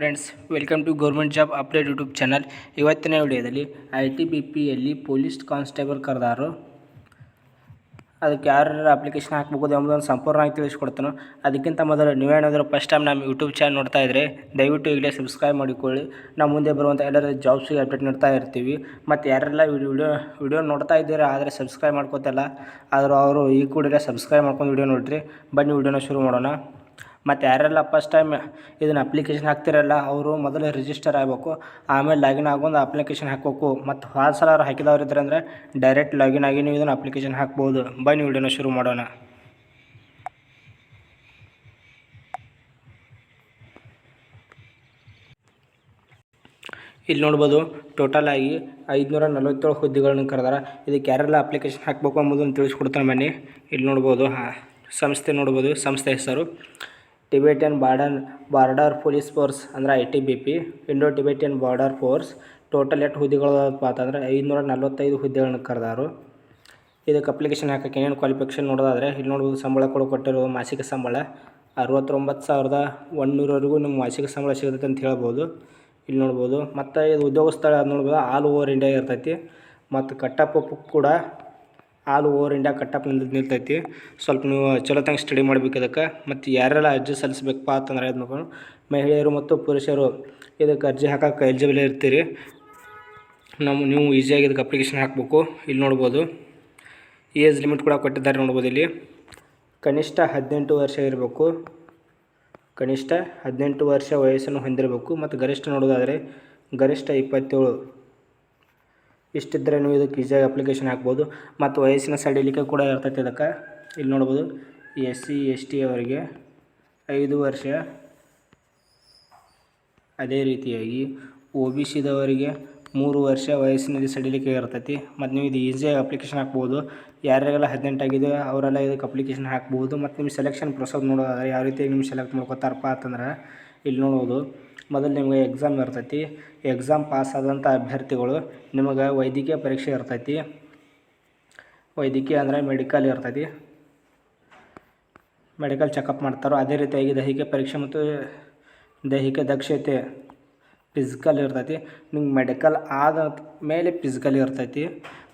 Friends, welcome to government job update YouTube channel. ಇವತ್ತಿನ ವಿಡಿಯೋದಲ್ಲಿ ITBPಯಲ್ಲಿ police constable ಕರೆದಾರು. ಅದಕ್ಕೆ ಯಾರು ಅಪ್ಲಿಕೇಶನ್ ಹಾಕಬಹುದು ಎಂಬುದನ್ನು ಸಂಪೂರ್ಣವಾಗಿ ತಿಳಿಸ್ಕೊಡ್ತಾನೆ. ಅದಕ್ಕಿಂತ ಮೊದಲು ನೀವೇನಾದರೂ ಫಸ್ಟ್ ಟೈಮ್ ನಮ್ಮ ಯೂಟ್ಯೂಬ್ ಚಾನಲ್ ನೋಡ್ತಾ ಇದ್ದರೆ ದಯವಿಟ್ಟು ಈಗಲೇ ಸಬ್ಸ್ಕ್ರೈಬ್ ಮಾಡಿಕೊಳ್ಳಿ. ನಾವು ಮುಂದೆ ಬರುವಂಥ ಎಲ್ಲರ ಜಾಬ್ಸಿಗೆ ಅಪ್ಡೇಟ್ ನೀಡ್ತಾ ಇರ್ತೀವಿ. ಮತ್ತು ಯಾರೆಲ್ಲ ವಿಡಿಯೋ ನೋಡ್ತಾ ಇದ್ದೀರಾ ಆದರೆ ಸಬ್ಸ್ಕ್ರೈಬ್ ಮಾಡ್ಕೋತಲ್ಲ, ಆದರೂ ಅವರು ಈ ಕೂಡಲೇ ಸಬ್ಸ್ಕ್ರೈಬ್ ಮಾಡ್ಕೊಂಡು ವಿಡಿಯೋ ನೋಡಿರಿ. ಬನ್ನಿ ವಿಡಿಯೋನ ಶುರು ಮಾಡೋಣ. ಮತ್ತು ಯಾರೆಲ್ಲ ಫಸ್ಟ್ ಟೈಮ್ ಇದನ್ನು ಅಪ್ಲಿಕೇಶನ್ ಹಾಕ್ತಿರಲ್ಲ ಅವರು ಮೊದಲು ರಿಜಿಸ್ಟರ್ ಆಗಬೇಕು, ಆಮೇಲೆ ಲಾಗಿನ್ ಆಗೊಂಡು ಅಪ್ಲಿಕೇಶನ್ ಹಾಕಬೇಕು. ಮತ್ತು ಹೋದ ಸಲ ಅವ್ರು ಹಾಕಿದವ್ರು ಇದ್ರೆ ಅಂದರೆ ಡೈರೆಕ್ಟ್ ಲಾಗಿನ್ ಆಗಿ ನೀವು ಇದನ್ನು ಅಪ್ಲಿಕೇಶನ್ ಹಾಕ್ಬೋದು. ಬನ್ನಿ ವಿಡಿಯೋನ ಶುರು ಮಾಡೋಣ. ಇಲ್ಲಿ ನೋಡ್ಬೋದು, ಟೋಟಲ್ ಆಗಿ 547 ಹುದ್ದೆಗಳನ್ನು ಕರೆದಾರ. ಇದಕ್ಕೆ ಯಾರೆಲ್ಲ ಅಪ್ಲಿಕೇಶನ್ ಹಾಕಬೇಕು ಎಂಬುದನ್ನು ತಿಳಿಸ್ಕೊಡ್ತಾನೆ. ಬನ್ನಿ ಇಲ್ಲಿ ನೋಡ್ಬೋದು, ಸಂಸ್ಥೆ ನೋಡ್ಬೋದು. ಸಂಸ್ಥೆ ಹೆಸರು ಟಿಬೆಟಿಯನ್ ಬಾರ್ಡರ್ ಪೊಲೀಸ್ ಫೋರ್ಸ್ ಅಂದರೆ ITBP, Indo Tibetan border force. Total 8 ಹುದ್ದೆಗಳು ಅಂತಂದರೆ 545 ಹುದ್ದೆಗಳನ್ನು ಕರೆದಾರು. ಇದಕ್ಕೆ ಅಪ್ಲಿಕೇಶನ್ ಹಾಕೋಕ್ಕೆ ಏನೇನು ಕ್ವಾಲಿಫಿಕೇಷನ್ ನೋಡೋದಾದರೆ ಇಲ್ಲಿ ನೋಡ್ಬೋದು, ಸಂಬಳ ಕೊಟ್ಟಿರೋ ಮಾಸಿಕ ಸಂಬಳ 69,100ವರೆಗೂ ನಿಮ್ಮ ಮಾಸಿಕ ಸಂಬಳ ಸಿಗುತ್ತೆ ಅಂತ ಹೇಳ್ಬೋದು. ಇಲ್ಲಿ ನೋಡ್ಬೋದು. ಮತ್ತು ಇದು ಉದ್ಯೋಗ ಸ್ಥಳ ನೋಡ್ಬೋದು, ಆಲ್ ಓವರ್ ಇಂಡಿಯಾ ಇರ್ತೈತಿ. ಮತ್ತು ಕಟ್ಟಪ್ ಕೂಡ ಆಲ್ ಓವರ್ ಇಂಡಿಯಾ ಕಟ್ಟಪ್ ನಿಲ್ತೈತಿ. ಸ್ವಲ್ಪ ನೀವು ಚಲೋತಂಗೆ ಸ್ಟಡಿ ಮಾಡಬೇಕು ಇದಕ್ಕೆ. ಮತ್ತು ಯಾರೆಲ್ಲ ಅರ್ಜಿ ಸಲ್ಲಿಸಬೇಕಪ್ಪ ಅಂತಂದ್ರೆ ಇದು ಮಹಿಳೆಯರು ಮತ್ತು ಪುರುಷರು ಇದಕ್ಕೆ ಅರ್ಜಿ ಹಾಕೋಕೆ ಎಲಿಜಿಬಲ್ ಇರ್ತೀರಿ. ನೀವು ಈಸಿಯಾಗಿ ಇದಕ್ಕೆ ಅಪ್ಲಿಕೇಶನ್ ಹಾಕಬೇಕು. ಇಲ್ಲಿ ನೋಡ್ಬೋದು, ಏಜ್ ಲಿಮಿಟ್ ಕೂಡ ಕೊಟ್ಟಿದ್ದಾರೆ. ನೋಡ್ಬೋದು ಇಲ್ಲಿ ಕನಿಷ್ಠ 18 ವರ್ಷ ಇರಬೇಕು. ಕನಿಷ್ಠ 18 ವರ್ಷ ವಯಸ್ಸನ್ನು ಹೊಂದಿರಬೇಕು. ಮತ್ತು ಗರಿಷ್ಠ ನೋಡೋದಾದರೆ ಗರಿಷ್ಠ 27. ಇಷ್ಟಿದ್ದರೆ ನೀವು ಇದಕ್ಕೆ ಈಸಿಯಾಗಿ ಅಪ್ಲಿಕೇಶನ್ ಹಾಕ್ಬೋದು. ಮತ್ತು ವಯಸ್ಸಿನ ಸಡಿಲಿಕೆ ಕೂಡ ಇರ್ತೈತೆ ಇದಕ್ಕೆ. ಇಲ್ಲಿ ನೋಡ್ಬೋದು, SC ST ಅವರಿಗೆ 5 ವರ್ಷ, ಅದೇ ರೀತಿಯಾಗಿ OBCದವರಿಗೆ 3 ವರ್ಷ ವಯಸ್ಸಿನಲ್ಲಿ ಸಡಿಲಿಕೆ ಇರ್ತೈತಿ. ಮತ್ತು ನೀವು ಇದು ಈಸಿಯಾಗಿ ಅಪ್ಲಿಕೇಶನ್ ಹಾಕ್ಬೋದು. ಯಾರಿಗೆಲ್ಲ 18 ಆಗಿದೆ ಅವರೆಲ್ಲ ಇದಕ್ಕೆ ಅಪ್ಲಿಕೇಶನ್ ಹಾಕ್ಬೋದು. ಮತ್ತು ನಿಮ್ಮ ಸೆಲೆಕ್ಷನ್ ಪ್ರೊಸೆಸ್ ನೋಡೋದಾದರೆ ಯಾವ ರೀತಿಯಾಗಿ ನಿಮ್ಮ ಸೆಲೆಕ್ಟ್ ಮಾಡ್ಕೋತಾರಪ್ಪ ಅಂತಂದ್ರೆ ಇಲ್ಲಿ ನೋಡ್ಬೋದು, ಮೊದಲು ನಿಮಗೆ ಎಕ್ಸಾಮ್ ಇರ್ತೈತಿ. ಎಕ್ಸಾಮ್ ಪಾಸ್ ಆದಂಥ ಅಭ್ಯರ್ಥಿಗಳು ನಿಮಗೆ ವೈದ್ಯಕೀಯ ಪರೀಕ್ಷೆ ಇರ್ತೈತಿ. ವೈದ್ಯಕೀಯ ಅಂದರೆ ಮೆಡಿಕಲ್ ಇರ್ತೈತಿ. ಮೆಡಿಕಲ್ ಚೆಕಪ್ ಮಾಡ್ತಾರೋ. ಅದೇ ರೀತಿಯಾಗಿ ದೈಹಿಕ ಪರೀಕ್ಷೆ ಮತ್ತು ದೈಹಿಕ ದಕ್ಷತೆ ಫಿಸಿಕಲ್ ಇರ್ತೈತಿ. ನಿಮ್ಗೆ ಮೆಡಿಕಲ್ ಆದ ಮೇಲೆ ಫಿಸಿಕಲ್ ಇರ್ತೈತಿ.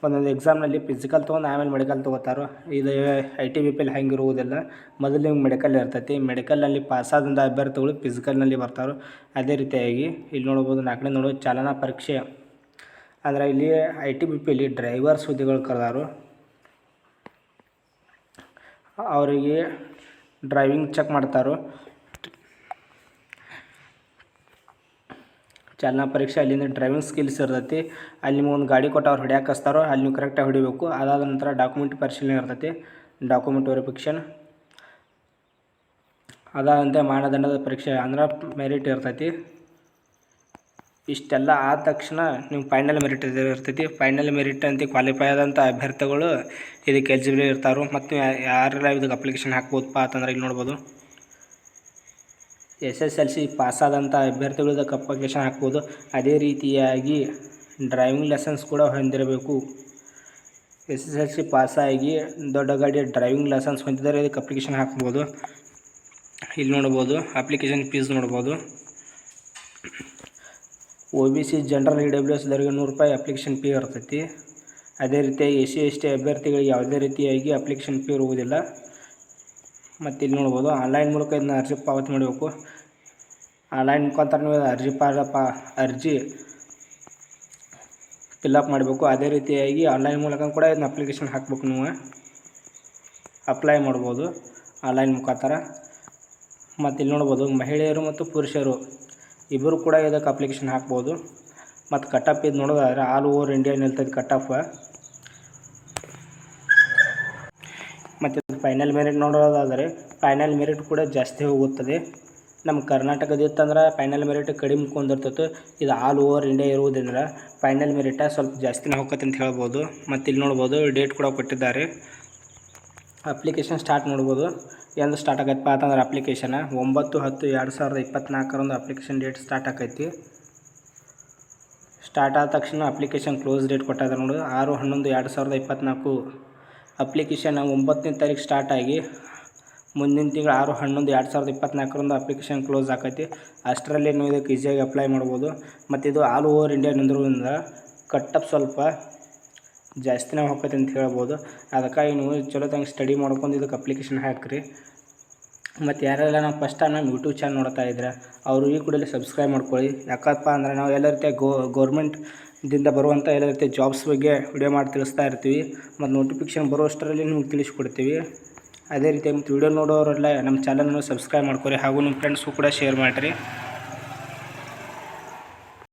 ಒಂದೊಂದು ಎಕ್ಸಾಮ್ನಲ್ಲಿ ಫಿಸಿಕಲ್ ತೊಗೊಂಡು ಆಮೇಲೆ ಮೆಡಿಕಲ್ ತೊಗೋತಾರೋ. ಇದು ITBPಯಲ್ಲಿ ಹಂಗಿರುವುದಿಲ್ಲ. ಮೊದಲು ನಿಮ್ಗೆ ಮೆಡಿಕಲ್ ಇರ್ತೈತಿ. ಮೆಡಿಕಲ್ನಲ್ಲಿ ಪಾಸಾದಂಥ ಅಭ್ಯರ್ಥಿಗಳು ಫಿಸಿಕಲ್ನಲ್ಲಿ ಬರ್ತಾರೋ. ಅದೇ ರೀತಿಯಾಗಿ ಇಲ್ಲಿ ನೋಡ್ಬೋದು, 4ನೇ ನೋಡೋದು ಚಾಲನಾ ಪರೀಕ್ಷೆ ಅಂದರೆ ಇಲ್ಲಿ ITBPಯಲ್ಲಿ ಡ್ರೈವರ್ಸ್ ಹುದ್ದೆಗಳು ಕರೆದಾರು. ಅವರಿಗೆ ಡ್ರೈವಿಂಗ್ ಚೆಕ್ ಮಾಡ್ತಾರೋ. ಚಾಲನಾ ಪರೀಕ್ಷೆ ಅಲ್ಲಿಂದ ಡ್ರೈವಿಂಗ್ ಸ್ಕಿಲ್ಸ್ ಇರ್ತೈತಿ. ಅಲ್ಲಿ ನಿಮ್ಗೆ ಗಾಡಿ ಕೊಟ್ಟು ಅವ್ರು ಹೊಡ್ಯಾಕೆ ಹಚ್ತಾರೋ, ಅಲ್ಲಿ ನೀವು ಕರೆಕ್ಟಾಗಿ ಹೊಡಿಬೇಕು. ಅದಾದ ನಂತರ ಡಾಕ್ಯುಮೆಂಟ್ ಪರಿಶೀಲನೆ ಇರ್ತೈತಿ, ಡಾಕ್ಯುಮೆಂಟ್ ವೆರಿಫಿಕೇಷನ್. ಅದಾದಂತೆ ಮಾನದಂಡದ ಪರೀಕ್ಷೆ ಅಂದ್ರೆ ಮೆರಿಟ್ ಇರ್ತೈತಿ. ಇಷ್ಟೆಲ್ಲ ಆದ ತಕ್ಷಣ ನೀವು ಫೈನಲ್ ಮೆರಿಟ್ ಇರ್ತೈತಿ. ಫೈನಲ್ ಮೆರಿಟ್ ಅಂತ ಕ್ವಾಲಿಫೈ ಆದಂಥ ಅಭ್ಯರ್ಥಿಗಳು ಇದಕ್ಕೆ ಎಲಿಜಿಬಲ್ ಇರ್ತಾರೋ. ಮತ್ತು ಯಾರೆಲ್ಲ ಇದಕ್ಕೆ ಅಪ್ಲಿಕೇಶನ್ ಹಾಕ್ಬೋದಪ್ಪ ಅಂತಂದ್ರೆ ಇಲ್ಲಿ ನೋಡ್ಬೋದು, SSLC ಪಾಸಾದಂಥ ಅಭ್ಯರ್ಥಿಗಳು ಇದಕ್ಕೆ ಅಪ್ಲಿಕೇಶನ್ ಹಾಕ್ಬೋದು. ಅದೇ ರೀತಿಯಾಗಿ ಡ್ರೈವಿಂಗ್ ಲೈಸೆನ್ಸ್ ಕೂಡ ಹೊಂದಿರಬೇಕು. SSLC ಪಾಸಾಗಿ ದೊಡ್ಡ ಗಾಡಿಯ ಡ್ರೈವಿಂಗ್ ಲೈಸೆನ್ಸ್ ಹೊಂದಿದರೆ ಇದಕ್ಕೆ ಅಪ್ಲಿಕೇಶನ್ ಹಾಕ್ಬೋದು. ಇಲ್ಲಿ ನೋಡ್ಬೋದು, ಅಪ್ಲಿಕೇಶನ್ ಫೀಸ್ ನೋಡ್ಬೋದು. OBC ಜನರಲ್ EWS ದವರಿಗೆ 100 ರೂಪಾಯಿ ಅಪ್ಲಿಕೇಶನ್ ಫೀ ಇರ್ತೈತಿ. ಅದೇ ರೀತಿಯಾಗಿ SC ST ಅಭ್ಯರ್ಥಿಗಳಿಗೆ ಯಾವುದೇ ರೀತಿಯಾಗಿ ಅಪ್ಲಿಕೇಶನ್ ಫೀ ಇರುವುದಿಲ್ಲ. ಮತ್ತು ಇಲ್ಲಿ ನೋಡ್ಬೋದು, ಆನ್ಲೈನ್ ಮೂಲಕ ಇದನ್ನ ಅರ್ಜಿ ಪಾವತಿ ಮಾಡಬೇಕು. ಆನ್ಲೈನ್ ಮುಖಾಂತರ ನೀವು ಅರ್ಜಿ ಫಿಲ್ಅಪ್ ಮಾಡಬೇಕು. ಅದೇ ರೀತಿಯಾಗಿ ಆನ್ಲೈನ್ ಮೂಲಕ ಕೂಡ ಇದನ್ನ ಅಪ್ಲಿಕೇಶನ್ ಹಾಕಬೇಕು. ನೀವು ಅಪ್ಲೈ ಮಾಡ್ಬೋದು ಆನ್ಲೈನ್ ಮುಖಾಂತರ. ಮತ್ತು ಇಲ್ಲಿ ನೋಡ್ಬೋದು, ಮಹಿಳೆಯರು ಮತ್ತು ಪುರುಷರು ಇಬ್ಬರು ಕೂಡ ಇದಕ್ಕೆ ಅಪ್ಲಿಕೇಶನ್ ಹಾಕ್ಬೋದು. ಮತ್ತು ಕಟಪ್ ಇದು ನೋಡೋದಾದರೆ ಆಲ್ ಓವರ್ ಇಂಡಿಯಾ ನಿಲ್ತೈತೆ ಕಟಪ್. ಮತ್ತು ಫೈನಲ್ ಮೆರಿಟ್ ನೋಡೋದಾದರೆ ಫೈನಲ್ ಮೆರಿಟ್ ಕೂಡ ಜಾಸ್ತಿ ಹೋಗುತ್ತದೆ. ನಮ್ಮ ಕರ್ನಾಟಕದಿತ್ತಂದ್ರೆ ಫೈನಲ್ ಮೆರಿಟ್ ಕಡಿಮೆ ಕೊಂಡಿರ್ತೈತೆ. ಇದು ಆಲ್ ಓವರ್ ಇಂಡಿಯಾ ಇರುವುದರಿಂದ ಫೈನಲ್ ಮೆರಿಟ ಸ್ವಲ್ಪ ಜಾಸ್ತಿನೇ ಹೋಗತ್ತೆ ಅಂತ ಹೇಳ್ಬೋದು. ಮತ್ತು ಇಲ್ಲಿ ನೋಡ್ಬೋದು, ಡೇಟ್ ಕೂಡ ಕೊಟ್ಟಿದ್ದಾರೆ. ಅಪ್ಲಿಕೇಶನ್ ಸ್ಟಾರ್ಟ್ ನೋಡ್ಬೋದು, ಎಂದು ಸ್ಟಾರ್ಟ್ ಆಗೈತಪ್ಪ ಅಂತಂದ್ರೆ ಅಪ್ಲಿಕೇಶನ್ 9/10/2024 ಅಪ್ಲಿಕೇಶನ್ ಡೇಟ್ ಸ್ಟಾರ್ಟ್ ಆಕೈತಿ. ಸ್ಟಾರ್ಟ್ ಆದ ತಕ್ಷಣ ಅಪ್ಲಿಕೇಶನ್ ಕ್ಲೋಸ್ ಡೇಟ್ ಕೊಟ್ಟಿದ್ದಾರೆ ನೋಡಿ, 6/11/2024. ಅಪ್ಲಿಕೇಶನ್ 9ನೇ ತಾರೀಕು ಸ್ಟಾರ್ಟ್ ಆಗಿ ಮುಂದಿನ ತಿಂಗಳು 6/11/2024 ಅಪ್ಲಿಕೇಶನ್ ಕ್ಲೋಸ್ ಆಕೈತಿ. ಅಷ್ಟರಲ್ಲಿ ನೀವು ಇದಕ್ಕೆ ಈಸಿಯಾಗಿ ಅಪ್ಲೈ ಮಾಡ್ಬೋದು. ಮತ್ತು ಇದು ಆಲ್ ಓವರ್ ಇಂಡಿಯಾ ನಿಂದಿರೋದ್ರಿಂದ ಕಟ್ಟಪ್ ಸ್ವಲ್ಪ ಜಾಸ್ತಿನೇ ಹೋಗ್ತೈತೆ ಅಂತ ಹೇಳ್ಬೋದು. ಅದಕ್ಕಾಗಿ ನೀವು ಚಲೋ ತಂಗೆ ಸ್ಟಡಿ ಮಾಡ್ಕೊಂಡು ಇದಕ್ಕೆ ಅಪ್ಲಿಕೇಶನ್ ಹಾಕಿರಿ. ಮತ್ತು ಯಾರೆಲ್ಲ ನಾವು ಫಸ್ಟ್ ಟೈಮ್ ನಮ್ಮ ಯೂಟ್ಯೂಬ್ ಚಾನಲ್ ನೋಡ್ತಾ ಇದ್ರೆ ಅವರು ಈ ಕೂಡಲೇ ಸಬ್ಸ್ಕ್ರೈಬ್ ಮಾಡ್ಕೊಳ್ಳಿ. ಯಾಕಪ್ಪ ಅಂದರೆ ನಾವು ಎಲ್ಲ ರೀತಿಯ ಗೌರ್ಮೆಂಟ್ದಿಂದ ಬರುವಂಥ ಎಲ್ಲ ರೀತಿಯ ಜಾಬ್ಸ್ ಬಗ್ಗೆ ವಿಡಿಯೋ ಮಾಡಿ ತಿಳಿಸ್ತಾ ಇರ್ತೀವಿ. ಮತ್ತು ನೋಟಿಫಿಕೇಶನ್ ಬರೋಷ್ಟರಲ್ಲಿ ನಿಮ್ಗೆ ತಿಳಿಸ್ಕೊಡ್ತೀವಿ. ಅದೇ ರೀತಿ ಮತ್ತು ವಿಡಿಯೋ ನೋಡೋರೆಲ್ಲ ನಮ್ಮ ಚಾನಲನ್ನು ಸಬ್ಸ್ಕ್ರೈಬ್ ಮಾಡ್ಕೊಳ್ಳಿ ಹಾಗೂ ನಿಮ್ಮ ಫ್ರೆಂಡ್ಸ್ಗೂ ಕೂಡ ಶೇರ್ ಮಾಡಿರಿ.